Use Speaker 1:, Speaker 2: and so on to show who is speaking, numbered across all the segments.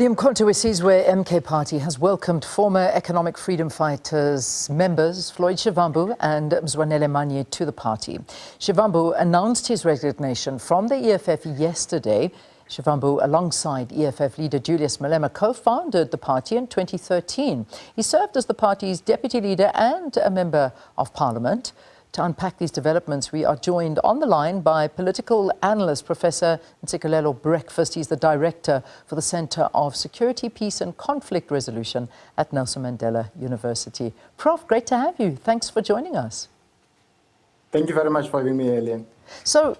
Speaker 1: The Umkhonto Wesizwe MK Party has welcomed former economic freedom fighters members Floyd Shivambu and Mzwanele Manyi to the party. Shivambu announced his resignation from the EFF yesterday. Shivambu, alongside EFF leader Julius Malema, co-founded the party in 2013. He served as the party's deputy leader and a member of parliament. To unpack these developments, we are joined on the line by political analyst Professor Ntsikelelo Breakfast. He's the director for the Center of Security, Peace and Conflict Resolution at Nelson Mandela University. Prof, great to have you. Thanks for joining us.
Speaker 2: Thank you very much for having me, Ellen.
Speaker 1: So,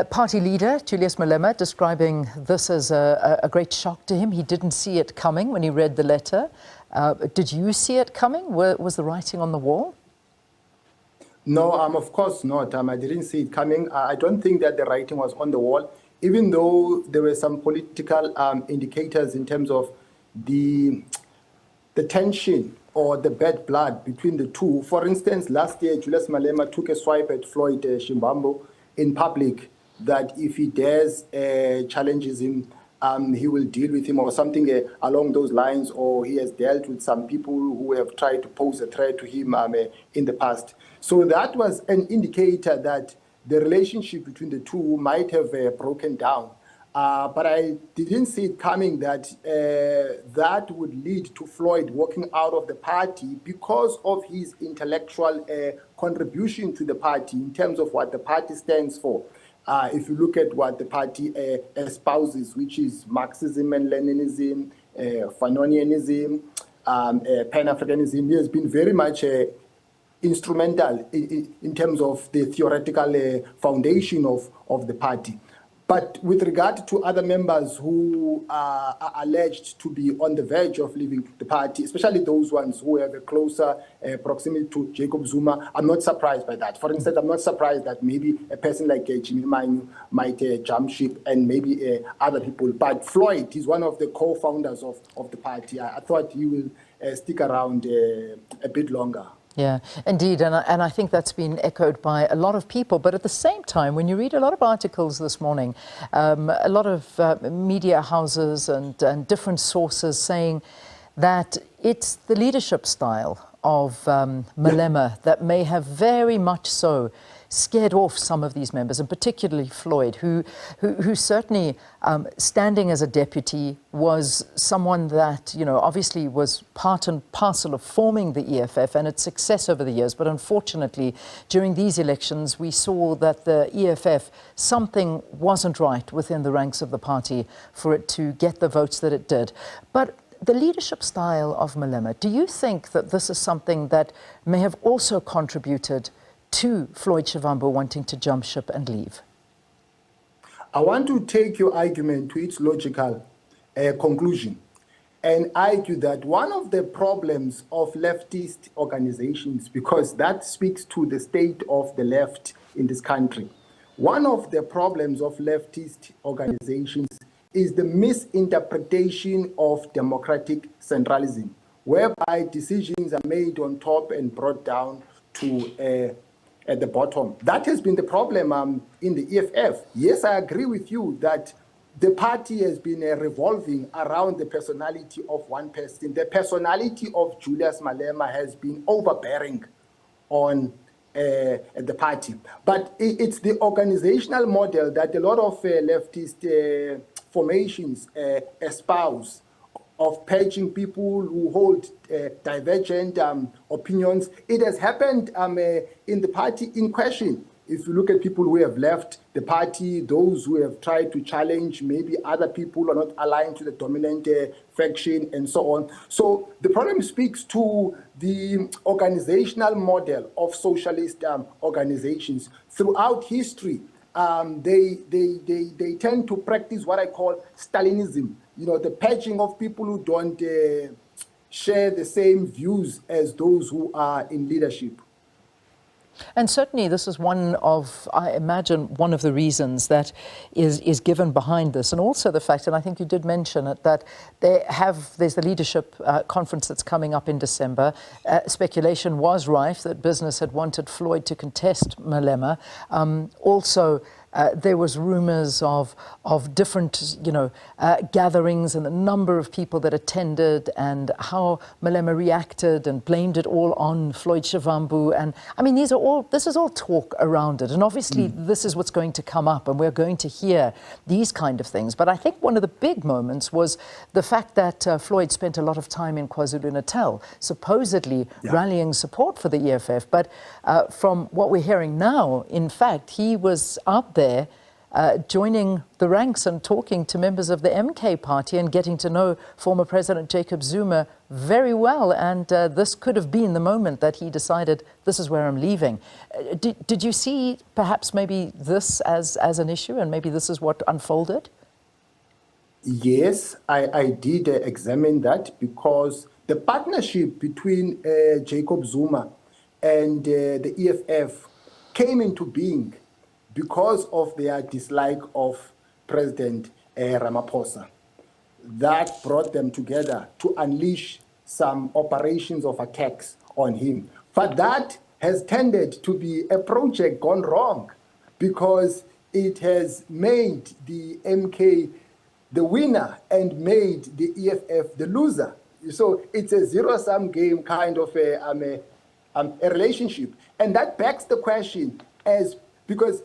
Speaker 1: party leader Julius Malema describing this as a great shock to him. He didn't see it coming when he read the letter. Did you see it coming? Was the writing on the wall?
Speaker 2: No, of course not. I didn't see it coming. I don't think that the writing was on the wall, even though there were some political indicators in terms of the tension or the bad blood between the two. For instance, last year, Julius Malema took a swipe at Floyd Shivambu in public that if he dares challenges him, he will deal with him or something along those lines, or he has dealt with some people who have tried to pose a threat to him in the past. So that was an indicator that the relationship between the two might have broken down. But I didn't see it coming that that would lead to Floyd walking out of the party because of his intellectual contribution to the party in terms of what the party stands for. If you look at what the party espouses, which is Marxism and Leninism, Fanonianism, Pan-Africanism, he has been very much instrumental in terms of the theoretical foundation of the party. But with regard to other members who are alleged to be on the verge of leaving the party, especially those ones who have a closer proximity to Jacob Zuma, I'm not surprised by that. For instance, I'm not surprised that maybe a person like Manyi might jump ship and maybe other people. But Floyd is one of the co-founders of the party. I thought he will stick around a bit longer.
Speaker 1: Yeah, indeed, and I think that's been echoed by a lot of people. But at the same time, when you read a lot of articles this morning, a lot of media houses and different sources saying that it's the leadership style of Malema that may have very much so scared off some of these members, and particularly Floyd, who certainly, standing as a deputy, was someone that, you know, obviously was part and parcel of forming the EFF and its success over the years. But unfortunately, during these elections, we saw that the EFF, something wasn't right within the ranks of the party for it to get the votes that it did. But the leadership style of Malema, do you think that this is something that may have also contributed to Floyd Shivambu wanting to jump ship and leave?
Speaker 2: I want to take your argument to its logical conclusion and argue that one of the problems of leftist organizations, because that speaks to the state of the left in this country, one of the problems of leftist organizations is the misinterpretation of democratic centralism, whereby decisions are made on top and brought down to at the bottom. That has been the problem in the EFF. Yes, I agree with you that the party has been revolving around the personality of one person. The personality of Julius Malema has been overbearing on the party. But it's the organizational model that a lot of leftist formations espouse, of purging people who hold divergent opinions. It has happened in the party in question. If you look at people who have left the party, those who have tried to challenge maybe other people who are not aligned to the dominant faction and so on. So the problem speaks to the organizational model of socialist organizations. Throughout history, they tend to practice what I call Stalinism. You know, the purging of people who don't share the same views as those who are in leadership.
Speaker 1: And certainly this is one of, I imagine, one of the reasons that is given behind this. And also the fact, and I think you did mention it, that there's the leadership conference that's coming up in December. Speculation was rife that business had wanted Floyd to contest Malema. Also, there was rumors of different, gatherings and the number of people that attended and how Malema reacted and blamed it all on Floyd Shivambu. And I mean, this is all talk around it. And obviously this is what's going to come up and we're going to hear these kind of things. But I think one of the big moments was the fact that Floyd spent a lot of time in KwaZulu-Natal, supposedly rallying support for the EFF. But from what we're hearing now, in fact, he was out there joining the ranks and talking to members of the MK party and getting to know former President Jacob Zuma very well. And this could have been the moment that he decided, this is where I'm leaving. Did you see perhaps maybe this as an issue and maybe this is what unfolded?
Speaker 2: Yes, I did examine that because the partnership between Jacob Zuma and the EFF came into being because of their dislike of President Ramaphosa. That brought them together to unleash some operations of attacks on him. But that has tended to be a project gone wrong because it has made the MK the winner and made the EFF the loser. So it's a zero-sum game kind of a relationship. And that begs the question because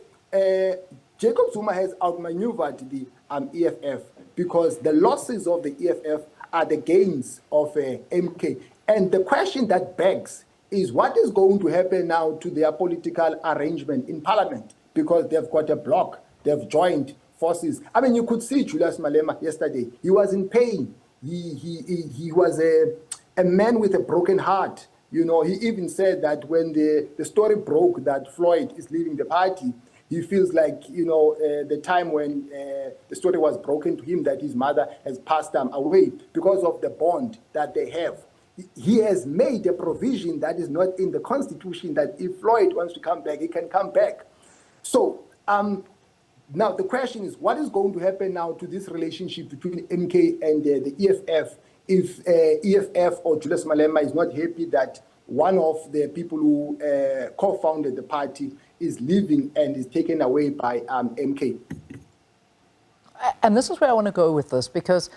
Speaker 2: Jacob Zuma has outmaneuvered the EFF because the losses of the EFF are the gains of MK. And the question that begs is what is going to happen now to their political arrangement in parliament because they've got a bloc, they've joined forces. I mean, you could see Julius Malema yesterday. He was in pain. He was a man with a broken heart. You know, he even said that when the story broke that Floyd is leaving the party, he feels like, the time when the story was broken to him that his mother has passed away because of the bond that they have. He has made a provision that is not in the Constitution that if Floyd wants to come back, he can come back. So now the question is, what is going to happen now to this relationship between MK and the EFF if EFF or Julius Malema is not happy that one of the people who co-founded the party is leaving and is taken away by MK?
Speaker 1: And this is where I want to go with this, because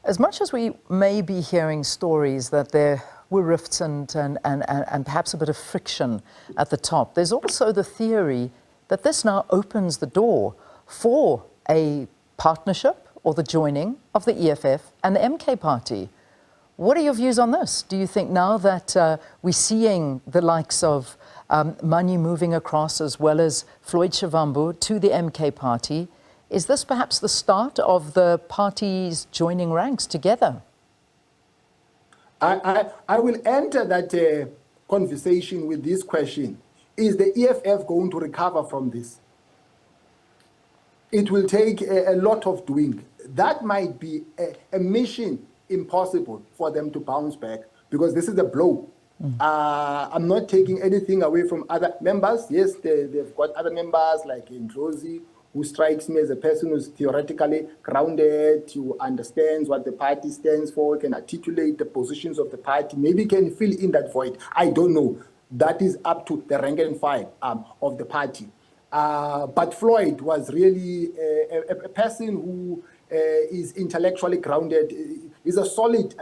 Speaker 1: as much as we may be hearing stories that there were rifts and perhaps a bit of friction at the top, there's also the theory that this now opens the door for a partnership or the joining of the EFF and the MK party. What are your views on this? Do you think now that we're seeing the likes of Manyi moving across as well as Floyd Shivambu to the MK party, is this perhaps the start of the parties joining ranks together?
Speaker 2: I will enter that conversation with this question. Is the EFF going to recover from this? It will take a lot of doing. That might be a mission impossible for them to bounce back because this is a blow. I'm not taking anything away from other members. Yes, they've got other members like Ndlozi, who strikes me as a person who's theoretically grounded, who understands what the party stands for, can articulate the positions of the party, maybe can fill in that void. I don't know. That is up to the rank and file of the party. But Floyd was really a person who is intellectually grounded, is a solid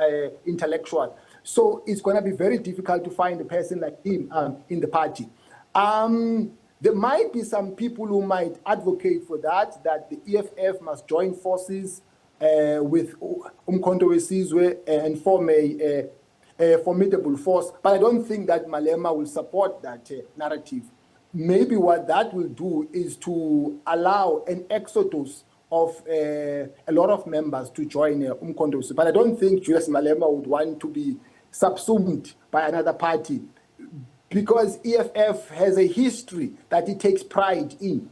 Speaker 2: intellectual. So it's going to be very difficult to find a person like him in the party. There might be some people who might advocate for that the EFF must join forces with Umkhonto Wesizwe and form a formidable force. But I don't think that Malema will support that narrative. Maybe what that will do is to allow an exodus of a lot of members to join Umkhonto Wesizwe. But I don't think Julius Malema would want to be subsumed by another party because EFF has a history that it takes pride in.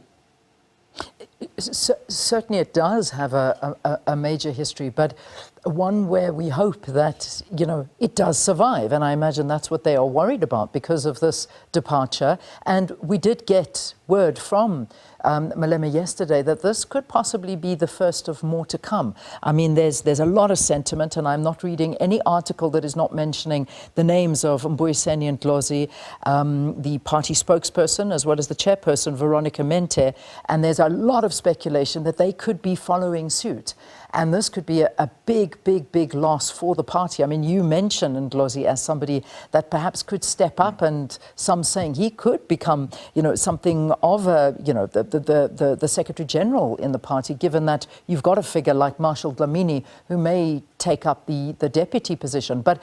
Speaker 1: Certainly it does have a major history, but one where we hope that, it does survive. And I imagine that's what they are worried about because of this departure. And we did get, word from Malema yesterday that this could possibly be the first of more to come. I mean, there's a lot of sentiment, and I'm not reading any article that is not mentioning the names of Mbuyiseni and Ndlozi, the party spokesperson, as well as the chairperson, Veronica Mente, and there's a lot of speculation that they could be following suit. And this could be a big, big, big loss for the party. I mean, you mentioned Ndlozi as somebody that perhaps could step up, and some saying he could become, something of a, the Secretary General in the party, given that you've got a figure like Marshal Dlamini who may take up the deputy position. But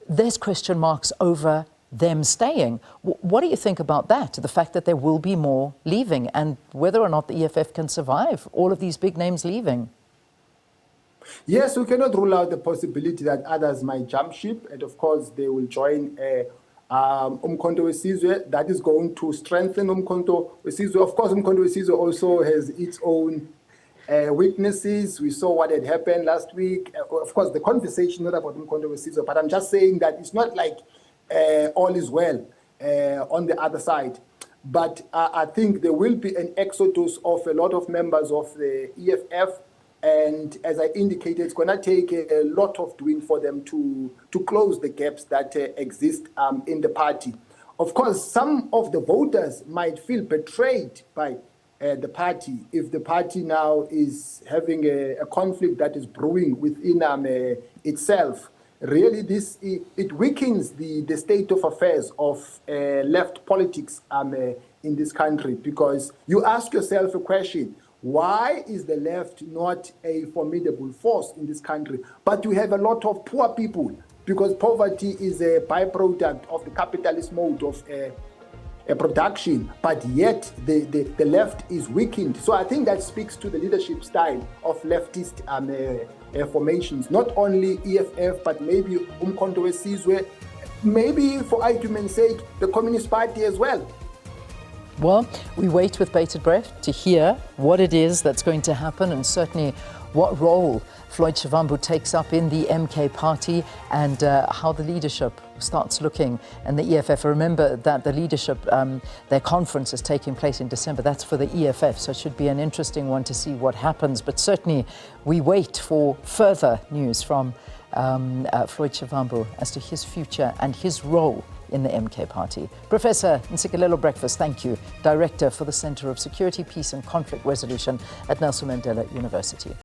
Speaker 1: there's question marks over them staying. What do you think about that, the fact that there will be more leaving, and whether or not the EFF can survive all of these big names leaving?
Speaker 2: Yes, we cannot rule out the possibility that others might jump ship, and of course they will join Umkhonto Wesizwe. That is going to strengthen Umkhonto Wesizwe. Of course, Umkhonto Wesizwe also has its own weaknesses. We saw what had happened last week. Of course, the conversation not about Umkhonto Wesizwe, but I'm just saying that it's not like all is well on the other side. But I think there will be an exodus of a lot of members of the EFF. And as I indicated, it's going to take a lot of doing for them to close the gaps that exist in the party. Of course, some of the voters might feel betrayed by the party if the party now is having a conflict that is brewing within itself. Really, it weakens the state of affairs of left politics in this country, because you ask yourself a question. Why is the left not a formidable force in this country? But we have a lot of poor people, because poverty is a byproduct of the capitalist mode of production, but yet the left is weakened. So I think that speaks to the leadership style of leftist formations, not only EFF, but maybe Umkhonto Wesizwe, maybe for argument's sake, the Communist Party as well.
Speaker 1: Well, we wait with bated breath to hear what it is that's going to happen, and certainly what role Floyd Shivambu takes up in the MK party, and how the leadership starts looking. And the EFF, remember that the leadership, their conference is taking place in December. That's for the EFF, so it should be an interesting one to see what happens. But certainly we wait for further news from Floyd Shivambu as to his future and his role in the MK party. Professor Ntsikelelo Breakfast, thank you. Director for the Center of Security, Peace and Conflict Resolution at Nelson Mandela University.